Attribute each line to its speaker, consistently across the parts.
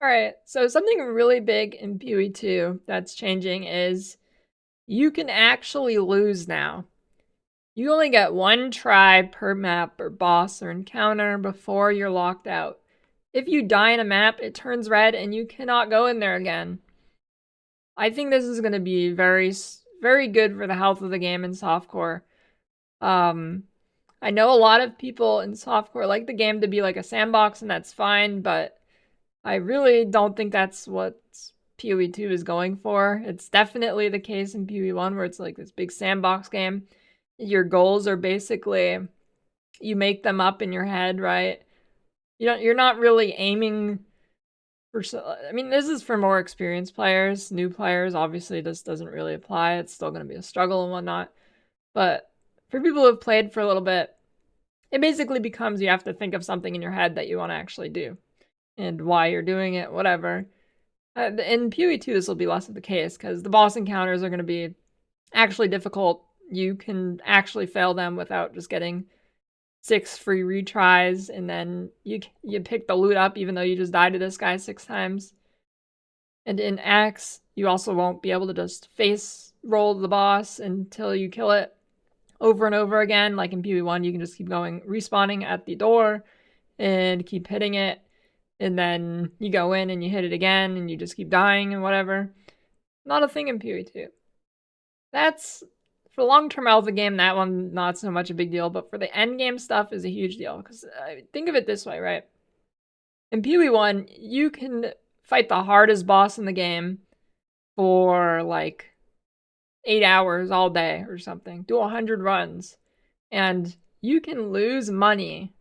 Speaker 1: All right, so something really big in PoE 2 that's changing is you can actually lose now. You only get one try per map or boss or encounter before you're locked out. If you die in a map, it turns red and you cannot go in there again. I think this is going to be very good for the health of the game in softcore. Um, I know a lot of people in softcore like the game to be like a sandbox, and that's fine, but I really don't think that's what PoE 2 is going for. It's definitely the case in PoE 1 where it's like this big sandbox game. Your goals are basically you make them up in your head, right? You're not really aiming for, I mean, this is for more experienced players. New players, obviously, this doesn't really apply. It's still going to be a struggle and whatnot. But for people who have played for a little bit, it basically becomes you have to think of something in your head that you want to actually do and why you're doing it, whatever. In PoE 2, this will be less of the case because the boss encounters are going to be actually difficult. You can actually fail them without just getting 6 free retries, and then you pick the loot up even though you just died to this guy 6 times. And in X, you also won't be able to just face roll the boss until you kill it over and over again. Like in PoE 1, you can just keep going, respawning at the door and keep hitting it. And then you go in and you hit it again and you just keep dying and whatever. Not a thing in PoE 2. That's, for the long-term health of the game, that one not so much a big deal, but for the end game stuff is a huge deal. Because think of it this way, right? In PoE 1, you can fight the hardest boss in the game for like 8 hours all day or something, do 100 runs, and you can lose money.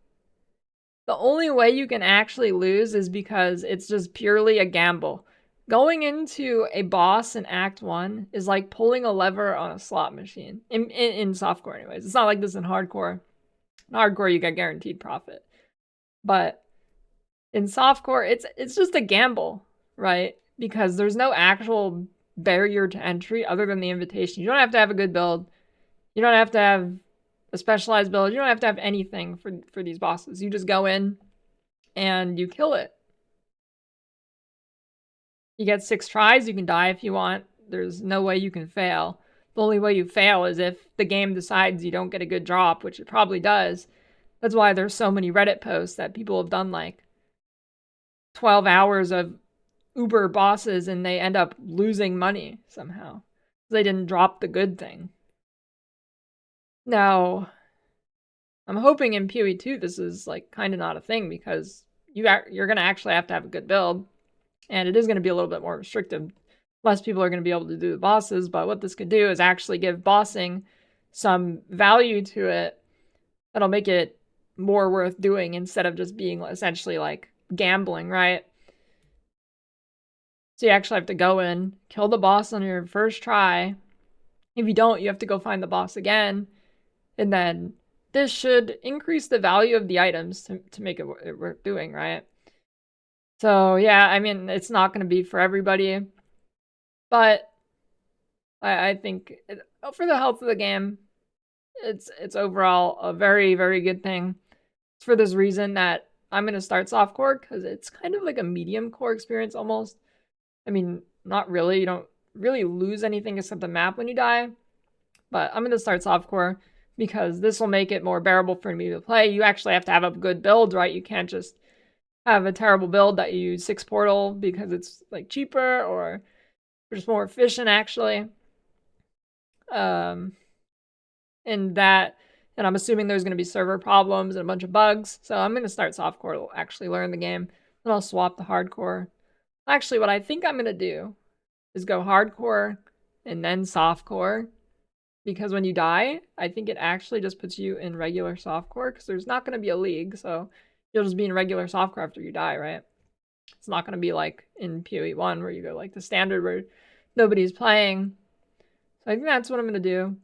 Speaker 1: The only way you can actually lose is because it's just purely a gamble. Going into a boss in Act 1 is like pulling a lever on a slot machine. In softcore anyways. It's not like this in hardcore. In hardcore, you get guaranteed profit. But in softcore, it's just a gamble, right? Because there's no actual barrier to entry other than the invitation. You don't have to have a good build. You don't have to have a specialized build. You don't have to have anything for these bosses. You just go in and you kill it. You get 6 tries, you can die if you want. There's no way you can fail. The only way you fail is if the game decides you don't get a good drop, which it probably does. That's why there's so many Reddit posts that people have done like 12 hours of Uber bosses and they end up losing money somehow. They didn't drop the good thing. Now, I'm hoping in PoE 2 this is like kind of not a thing because you're going to actually have to have a good build. And it is going to be a little bit more restrictive. Less people are going to be able to do the bosses, but what this could do is actually give bossing some value to it that'll make it more worth doing instead of just being essentially like gambling, right? So you actually have to go in, kill the boss on your first try. If you don't, you have to go find the boss again. And then this should increase the value of the items to make it worth doing, right? So yeah, I mean, it's not going to be for everybody, but I think for the health of the game, it's overall a very good thing. It's for this reason that I'm going to start softcore because it's kind of like a medium core experience almost. I mean, not really. You don't really lose anything except the map when you die, but I'm going to start softcore because this will make it more bearable for me to play. You actually have to have a good build, right? You can't just have a terrible build that you use 6 portal because it's like cheaper or just more efficient actually. And I'm assuming there's going to be server problems and a bunch of bugs. So I'm going to start softcore to actually learn the game. Then I'll swap to hardcore. Actually, what I think I'm going to do is go hardcore and then softcore. Because when you die, I think it actually just puts you in regular softcore because there's not going to be a league. So you'll just be in regular softcore after you die, right? It's not going to be like in PoE 1 where you go like the standard where nobody's playing. So I think that's what I'm going to do.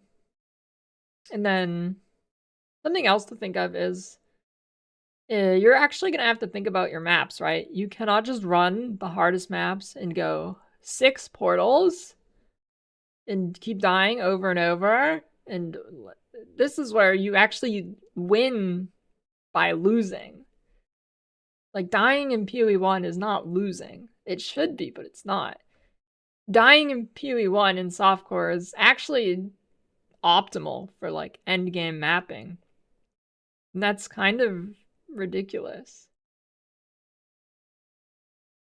Speaker 1: And then something else to think of is you're actually going to have to think about your maps, right? You cannot just run the hardest maps and go 6 portals and keep dying over and over. And this is where you actually win by losing. Like, dying in PoE 1 is not losing. It should be, but it's not. Dying in PoE 1 in softcore is actually optimal for, like, endgame mapping. And that's kind of ridiculous.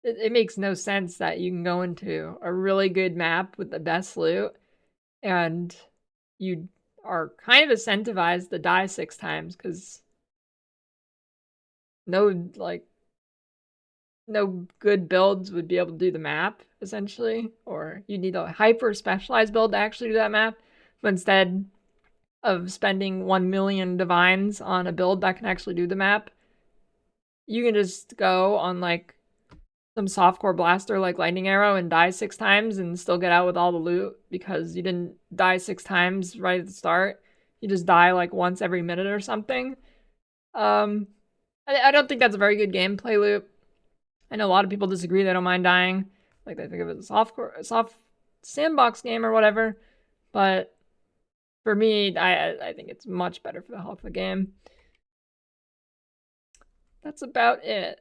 Speaker 1: It makes no sense that you can go into a really good map with the best loot and you are kind of incentivized to die 6 times because no good builds would be able to do the map, essentially, or you need a hyper specialized build to actually do that map. But instead of spending 1 million divines on a build that can actually do the map, you can just go on like some softcore blaster like lightning arrow and die 6 times and still get out with all the loot because you didn't die 6 times right at the start. You just die like once every minute or something. I don't think that's a very good gameplay loop. I know a lot of people disagree. They don't mind dying. Like, they think of it as a soft sandbox game or whatever. But for me, I think it's much better for the health of the game. That's about it.